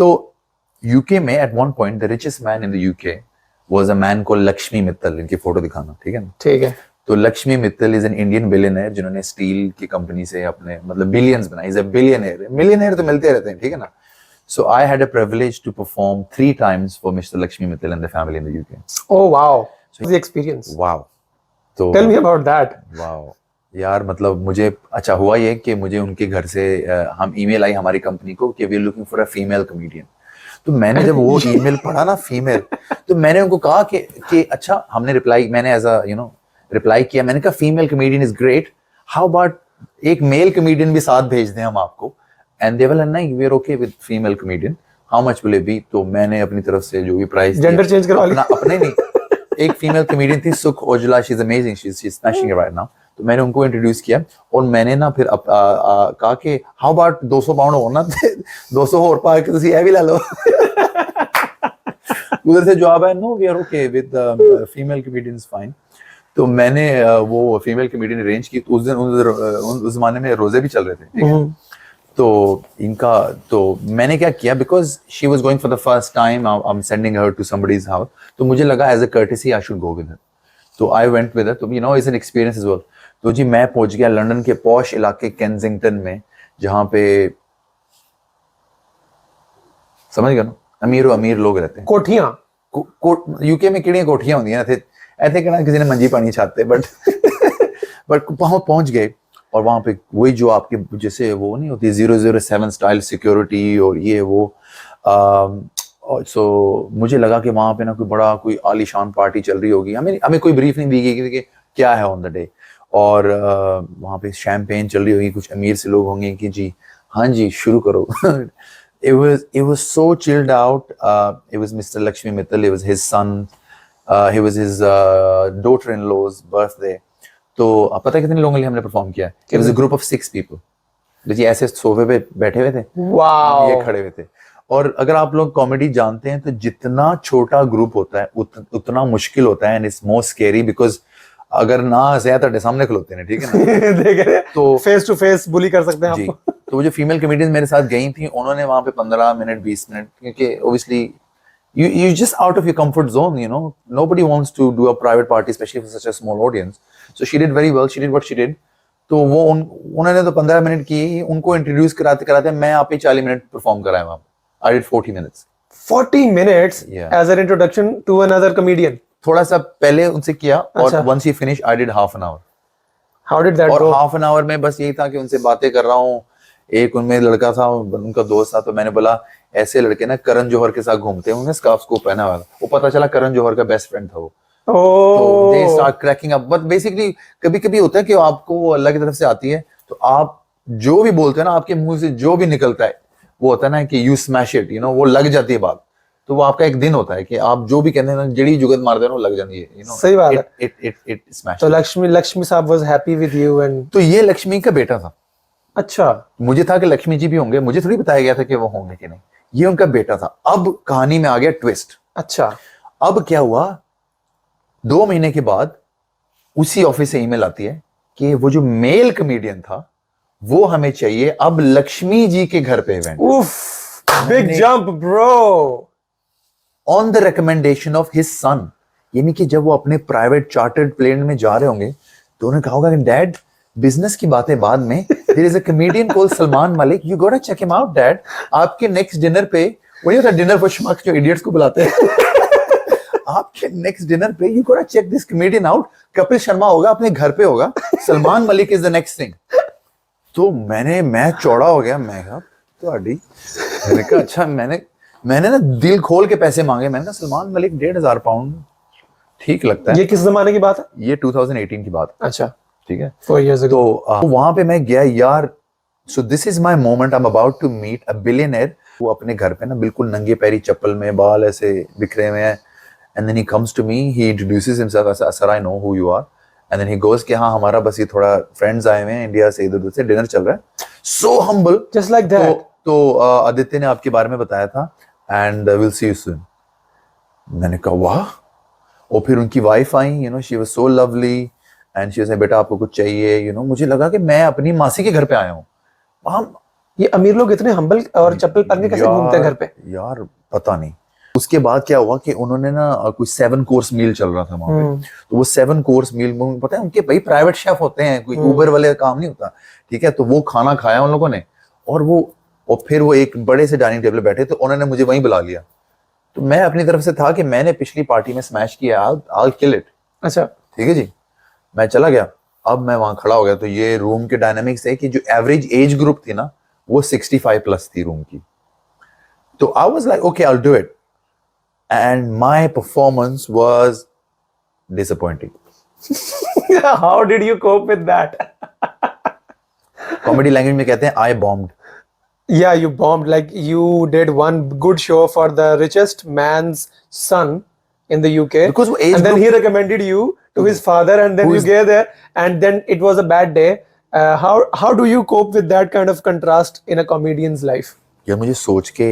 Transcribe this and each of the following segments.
तो यूके में at one point the richest man in the UK was a man called Lakshmi Mittal. इनकी photo दिखाना, ठीक है ना? ठीक है. तो Lakshmi Mittal is an Indian billionaire जिन्होंने स्टील की कंपनी से अपने मतलब बिलियंस बनाए. Is a billionaire. मिलियनर तो मिलते रहते हैं, ठीक है ना? So I had a privilege to perform 3 times for Mr. Lakshmi Mittal and the family in the UK. Oh wow. So the experience. Wow. तो Tell me about that. Wow. यार मतलब मुझे अच्छा हुआ ये कि मुझे उनके घर से हम ईमेल आई हमारी कंपनी को कि we are looking for a female comedian. तो मैंने जब वो ईमेल पढ़ा ना फीमेल, तो मैंने उनको कहा कि अच्छा, हमने रिप्लाई, मैंने एज अ रिप्लाई किया. मैंने कहा female comedian is great, how about एक मेल कॉमेडियन भी साथ भेज दें हम आपको. एंड दे वर नहीं, we are okay with female comedian, how much will it be. तो मैंने अपनी तरफ से जो भी प्राइस जेंडर चेंज करवा लिया. अपने नहीं, एक फीमेल कॉमेडियन थी सुख Aujla, she is amazing, she is smashing it right now. तो मैंने उनको इंट्रोड्यूस किया और मैंने ना फिर कहा कि हाउ अबाउट 200 पाउंड होना 200 और पा के तुसी ये भी ले लो. उधर से जवाब है no we are okay with female comedians fine. तो मैंने वो फीमेल कॉमेडियन अरेंज की. उस दिन उस जमाने में रोजे भी चल रहे थे, ठीक है? तो इनका तो मैंने क्या किया, because she was going for the first time, I am sending her to somebody's house, तो मुझे लगा as a courtesy I should go with her. तो आई वेंट विद हर. तो you know it's an experience as well. तो जी मैं पहुंच गया लंदन के पॉश इलाके केंसिंगटन में, जहां पे समझ गया ना, अमीर लोग रहते हैं. कोठियां यूके में किड़ियां कोठियां होंगी ना, ऐसे कहना किसी ने मंजी पानी छाते, बट वहां पहुंच गए. और वहां पे वही जो आपके जैसे वो नहीं होती 007 स्टाइल सिक्योरिटी और ये वो. सो मुझे लगा कि वहां पे ना कोई आलीशान पार्टी चल रही होगी. हमें कोई ब्रीफ नहीं दी गई कि क्या है ऑन द डे. और वहां पे शैंपेन चल रही होगी, कुछ अमीर से लोग होंगे कि जी हाँ जी शुरू करो. it was so chilled out. It was Mr. Lakshmi Mittal, it was his son, he was his daughter-in-law's birthday. तो आप पता है कितने लोगों के लिए हमने परफॉर्म किया? It was a group of 6 people. जी ऐसे सोफे पे बैठे हुए थे, wow. ये खड़े हुए थे. और अगर आप लोग कॉमेडी जानते हैं तो जितना छोटा ग्रुप होता है उतना मुश्किल होता है. And it's more scary because अगर ना हंसे तो सामने खलोते हैं, ठीक है ना? देख रहे तो फेस टू फेस बुली कर सकते हैं जी. आपको. तो वो जो फीमेल कॉमेडियंस मेरे साथ गई थी, उन्होंने वहां पे 15 मिनट 20 मिनट, क्योंकि obviously you just out of your comfort zone, you know, nobody wants to do a private party especially for such a small audience. So she did very well, she did what she did. तो वो उन्होंने तो 15 minute की, उनको introduce कराते कराते मैं आप ही 40 मिनट परफॉर्म कराया वहां. I did 40 minutes. 40 minutes as an introduction to another comedian. थोड़ा सा पहले उनसे किया और once he finished I did half an hour. How did that go? और half an hour में बस यही था कि उनसे बातें कर रहा हूँ. एक उनमें लड़का था, उनका दोस्त था, तो मैंने बोला ऐसे लड़के ना करण जौहर के साथ घूमते हैं, उन्होंने स्कार्फ को पहना हुआ था. वो पता चला करण जौहर का बेस्ट फ्रेंड था वो. तो they start cracking up. But basically कभी-कभी होता है कि आपको अल्लाह की तरफ से आती है, तो आप जो भी बोलते हैं ना, आपके मुंह से जो भी निकलता है वो होता है ना कि you smash it, you know, वो लग जाती है बात. तो वो आपका एक दिन होता है कि आप जो भी कहते हैं ना, जड़ी जुगत मार देना वो लग जाती है, you know. सही बात है. It smash. तो लक्ष्मी साहब was happy with you and. तो ये लक्ष्मी का बेटा था. अच्छा. मुझे था कि लक्ष्मी जी भी होंगे, मुझे थोड़ी बताया गया था कि वो होंगे कि नहीं. ये उनका बेटा था. अब कहानी में आ गया ट्विस्ट. अच्छा. अब क्या हुआ, 2 महीने के बाद उसी ऑफिस से ईमेल आती है कि वो जो मेल कॉमेडियन था वो हमें चाहिए अब लक्ष्मी जी के घर पे इवेंट. उफ, big jump bro. On the recommendation of his son. यानी कि जब वो अपने प्राइवेट चार्टर्ड प्लेन में जा रहे होंगे तो उन्होंने कहा होगा कि डैड बिजनेस की बातें बाद में, there is a comedian called Salman Malik, you gotta check him out dad. आपके नेक्स्ट डिनर पे, वो नहीं होता डिनर फॉर schmucks जो इडियट्स को बुलाते हैं, आपके नेक्स्ट डिनर पे you gotta check this comedian out. Kapil Sharma होगा अपने घर पे होगा, Salman Malik is the next thing. तो मैं चौड़ा हो गया. मैं कहा तो मैंने कहा अच्छा, मैंने ना दिल खोल के पैसे मांगे. मैंने कहा सलमान मलिक 1,500 पाउंड ठीक लगता है. ये किस जमाने की बात है? ये 2018 की बात. अच्छा, ठीक है. 4 years ago. तो वहां पे मैं गया यार. So this is my moment, I am about to meet a billionaire. वो अपने घर पे ना बिल्कुल नंगे पैरी, चप्पल में, बाल ऐसे बिखरे हुए हैं. And then he comes to me, he introduces himself, sir I know who you are. And then he goes कि हाँ हमारा बस ये थोड़ा फ्रेंड्स आए हुए हैं इंडिया से, इधर उधर से, डिनर चल रहा है. So humble, just like that. तो आदित्य ने आपके बारे में बताया था and will see you soon. मैंने कहा वाह. और फिर उनकी wife I, you know, she was so lovely and she was बेटा आपको कुछ चाहिए, यू नो. मुझे लगा कि मैं अपनी मासी के घर पे आया हूँ. हम ये अमीर लोग इतने हम्बल और चप्पल पहन के कैसे घूमते हैं घर पे? यार पता नहीं। उसके बाद क्या हुआ कि उन्होंने ना कोई 7 कोर्स मील चल रहा था वहां पे, तो वो 7 कोर्स मील में पता है उनके भाई प्राइवेट शेफ होते हैं, कोई उबर वाले काम नहीं होता, ठीक है। तो वो खाना खाया उन लोगों ने, और फिर वो एक बड़े से डाइनिंग टेबल बैठे, तो उन्होंने मुझे वहीं बुला लिया। तो मैं अपनी तरफ से था कि मैंने पिछली पार्टी में स्मैश किया, I'll kill it। अच्छा, ठीक है जी। मैं चला गया, अब मैं वहां खड़ा हो गया, तो ये रूम के डायनामिक्स है कि जो एवरेज एज ग्रुप थी ना वो 65 प्लस थी रूम की। तो आई was like okay, I'll do it, and my performance was disappointing। how did you cope with that? Comedy language में कहते हैं I bombed। Yeah, you bombed. Like you did one good show for the richest man's son in the UK, Because वो age and then group- he recommended you to his father, and then Who you is- get there, and then it was a bad day. How do you cope with that kind of contrast in a comedian's life? यार मुझे सोच के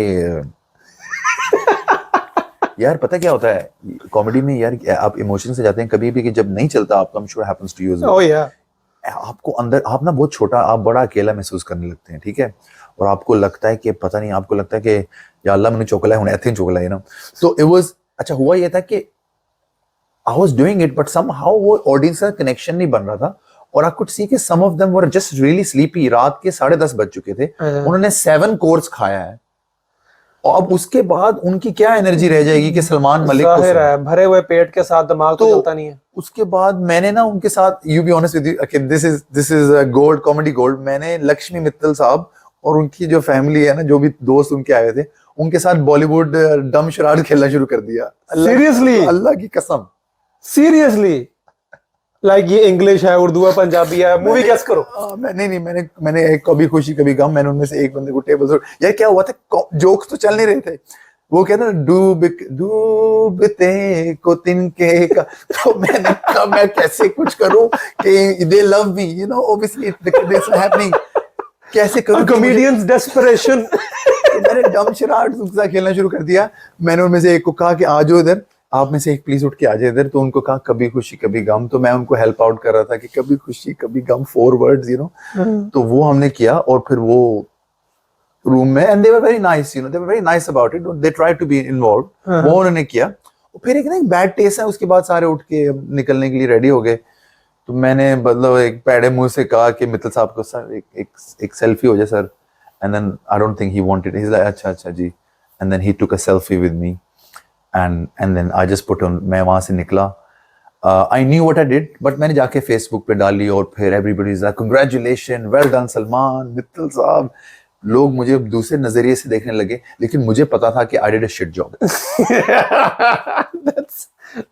यार पता क्या होता है comedy में, यार आप इमोशन से जाते हैं कभी भी कि जब नहीं चलता आपका, I'm sure happens to you as well। Oh yeah. आपको अंदर आप ना बहुत छोटा, आप बड़ा अकेला महसूस करने लगते हैं, ठीक है। और आपको लगता है कि पता नहीं, आपको लगता है कि या अल्लाह मैंने चोकला है, ऐसे चोकला है ना। तो इट वाज, अच्छा हुआ ये था कि I was doing it, but somehow वो ऑडियंस का कनेक्शन नहीं बन रहा था, और आई कुड सी कि some of them were just really sleepy. रात के 10:30 बज चुके थे, उन्होंने 7 कोर्स खाया है, और अब उसके बाद उनकी क्या एनर्जी रह जाएगी कि सलमान मलिक को जाहिर है, भरे हुए पेट के साथ दिमाग तो चलता नहीं है। उसके बाद मैंने ना उनके साथ, you be honest with you, okay this is gold, comedy gold. मैंने लक्ष्मी मित्तल साहब और उनकी जो फैमिली है ना, जो भी दोस्त उनके आए थे, उनके साथ बॉलीवुड डम शराड खेलना शुरू कर दिया। Seriously? अल्लाह की कसम। Seriously? Like ये इंग्लिश है, उर्दू है, पंजाबी है, मूवी कैसे करो? मैंने एक कभी खुशी कभी गम, मैंने उनमें से एक बंदे को टेबल, यार क्या हुआ था, जोक्स तो चल नहीं रहे थे, वो कहते ना डूबते को तिनके का। तो मैंने कहा मैं कैसे कुछ करूं कि दे love me, you know, obviously this happening, कैसे करूं Comedian's desperation. तो मैंने डम शराड सुखसा खेलना शुरू कर दिया। मैंने उनमें से एक को कहा कि आ जाओ इधर, आप में से एक प्लीज उठ के आ जाए इधर। तो उनको कहा कभी खुशी कभी गम, तो मैं उनको हेल्प आउट कर रहा था कि कभी खुशी कभी गम, 4 वर्ड्स, यू नो। तो वो हमने किया, और फिर वो रूम में, and they were very nice, you know, they were very nice about it, they try to be involve. वो उन्होंने किया, और फिर एक ना एक बैड टेस्ट है, उसके बाद सारे उठ के निकलने के लिए रेडी हो गए। तो मैंने मतलब एक पैड़े मुंह से कहा कि मित्तल साहब को, सर एक सेल्फी हो जाए sir. And then I don't think he wanted, he is like अच्छा जी। And then he took a selfie with me, and then I just put on, मैं वहां से निकला, I knew what I did, but मैंने जाके Facebook पे डाली, और फिर everybody is like congratulation, well done Salman, Mittal साहब। लोग मुझे दूसरे नजरिए से देखने लगे, लेकिन मुझे पता था कि I did a shit job.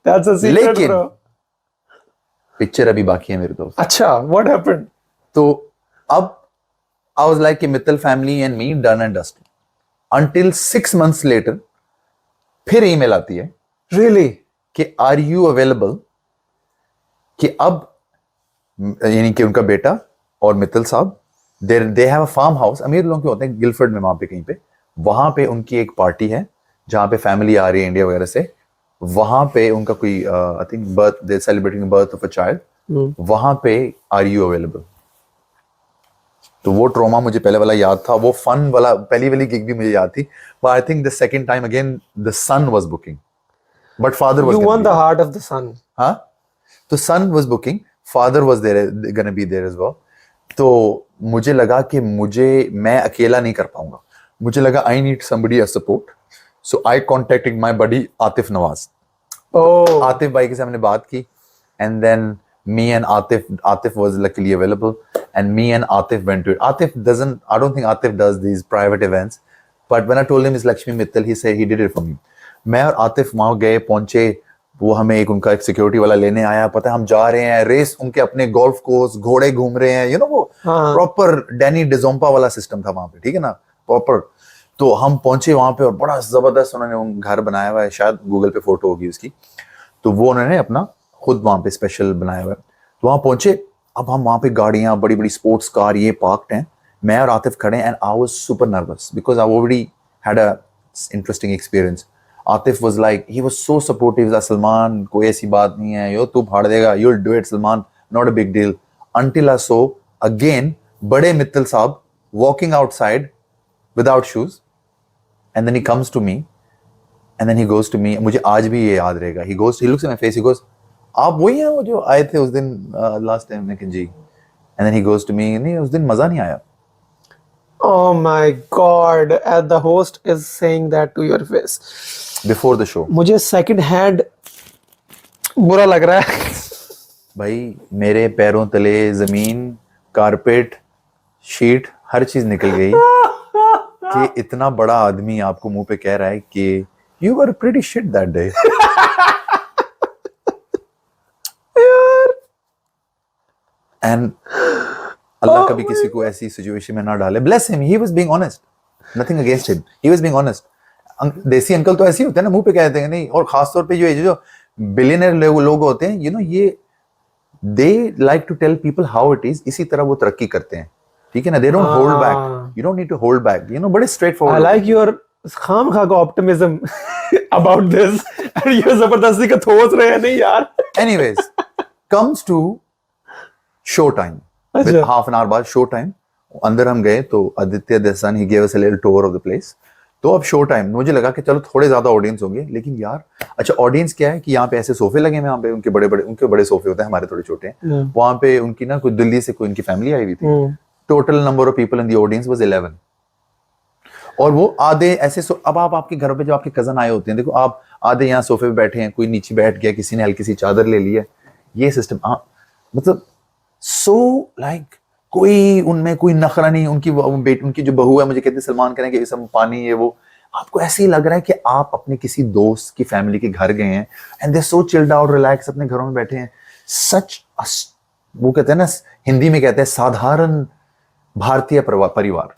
That's a secret, लेकिन bro. पिक्चर अभी बाकी है मेरे दोस्त। अच्छा, what happened? तो अब आई वाज लाइक कि Mittal family and me done and dusted, until 6 months later फिर ईमेल आती है Really? कि आर यू अवेलेबल, कि अब यानी कि उनका बेटा और मित्तल साहब, they have a farm house, अमीर लोगों के होते हैं गिलफर्ड में, वहां पे कहीं पे, वहां पे उनकी एक पार्टी है जहां पे फैमिली आ रही है इंडिया वगैरह से। वहां पे उनका कोई I think birth, they celebrating birth of a child, वहां पे आर यू अवेलेबल। तो वो ट्रॉमा मुझे पहले वाला याद था, वो फन वाला पहली वाली गिग भी मुझे याद थी, but I think the second time again the son was booking, but father was You won the heart of the son. हाँ, तो son was booking, father was there, gonna be there as well. तो मुझे लगा कि मैं अकेला नहीं कर पाऊंगा, मुझे लगा I need somebody as support, so I contacted my buddy Atif Nawaz. Oh. Atif भाई के साथ मैंने बात की, and then me and Atif was luckily available, and me and Atif went to it. I don't think Atif does these private events, but when I told him it's Lakshmi Mittal, he said he did it for me. मैं और आतिफ वहां गए, पहुंचे, वो हमें उनका एक security वाला लेने आया, पता है हम जा रहे हैं रेस, उनके अपने गोल्फ कोर्स, घोड़े घूम रहे हैं, यू नो, वो प्रॉपर डैनी डिजोम्पा वाला सिस्टम था वहां पे, ठीक है ना, प्रॉपर। तो हम पहुंचे वहां पे, और बड़ा जबरदस्त उन्होंने घर बनाया हुआ है, शायद गूगल पे फोटो होगी उसकी, तो वो उन्होंने अपना खुद वहां पे स्पेशल बनाया हुआ है। तो वहां पहुंचे, अब हम वहां पे गाड़ियां, बड़ी बड़ी स्पोर्ट्स कार ये पार्क्ड हैं, मैं और आतिफ खड़े, and I was super nervous because I already had a interesting experience. Atif was like, he was so supportive, Salman कोई ऐसी बात नहीं है, यो तू फाड़ देगा, you will do it Salman, not a big deal, until I so again बड़े मित्तल साहब walking outside without shoes, and then he comes to me, and then he goes to me. मुझे आज भी ये याद रहेगा. He looks at my face. He goes, आप वही हैं वो जो आए थे उस दिन last time? मैं कहा जी. And then he goes to me, नहीं उस दिन मजा नहीं आया. Oh my God! And the host is saying that to your face Before the show. मुझे second hand बुरा लग रहा है. भाई मेरे पैरों तले जमीन, कारपेट, शीट, हर चीज निकल गई कि इतना बड़ा आदमी आपको मुंह पे कह रहा है कि you were pretty shit that day. And Allah कभी किसी को ऐसी सिचुएशन में ना डाले. Bless him, he was being honest, nothing against him, he was being honest. Desi uncle तो ऐसे ही होते हैं ना, मुंह पे कह देते हैं नहीं. और खास तौर पे जो बिलियनर लोग होते हैं, यू नो, ये they like to tell people how it is. इसी तरह वो तरक्की करते हैं. ठीक है ना? They don't hold back. You don't need to hold back. You know, बड़े straightforward. I like your खामखा का optimism about this. and ये जबरदस्ती का ठोस रहे हैं नहीं यार. Anyways, comes to show time. With अच्छा. half an hour बाद show time. अंदर हम गए तो Aditya देसान, he gave us a little tour of the place. तो अब शो टाइम, मुझे लगा कि चलो थोड़े ज्यादा ऑडियंस होंगे, लेकिन यार अच्छा ऑडियंस क्या है कि यहाँ पे ऐसे सोफे लगे हैं, यहाँ पे उनके बड़े सोफे होते हैं, हमारे थोड़े छोटे हैं. वहां पे उनकी ना कोई दिल्ली से कोई उनकी फैमिली आई हुई थी. Total number of people in the audience was 11. और वो आधे ऐसे अब आप आपके घरों पे जो आपके कजन आए होते हैं, देखो आप आधे यहाँ सोफे पे बैठे हैं, कोई नीचे बैठ गया, किसी ने हल्की सी चादर ले ली है, ये सिस्टम. मतलब सो लाइक कोई उनमें कोई नखरा नहीं. उनकी जो बहू है मुझे कहते सलमान करें कि सब पानी ये वो. आपको ऐसे ही लग रहा है कि आप अपने किसी दोस्त की फैमिली के घर गए हैं, and they so chilled out, relax, अपने घरों में बैठे हैं. सच वो कहते हैं ना, हिंदी में कहते हैं साधारण भारतीय परिवार.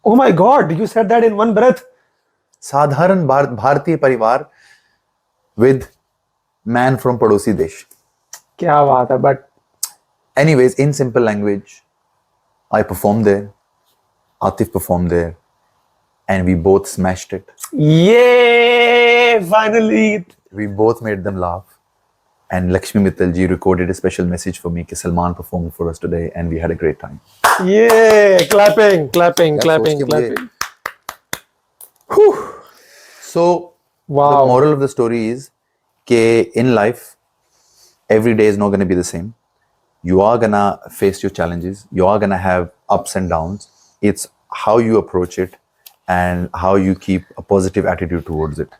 Oh my God! You said that in one breath. साधारण भारतीय परिवार विद मैन फ्रॉम पड़ोसी देश. क्या बात है. But anyways, in simple language, I performed there, Atif performed there, and we both smashed it. yay! Finally. We both made them laugh. And Lakshmi Mittal ji recorded a special message for me कि Salman performed for us today, and we had a great time. Yay! Clapping. Whew. So, Wow. the moral of the story is that in life, every day is not going to be the same. You are going to face your challenges. You are going to have ups and downs. It's how you approach it and how you keep a positive attitude towards it.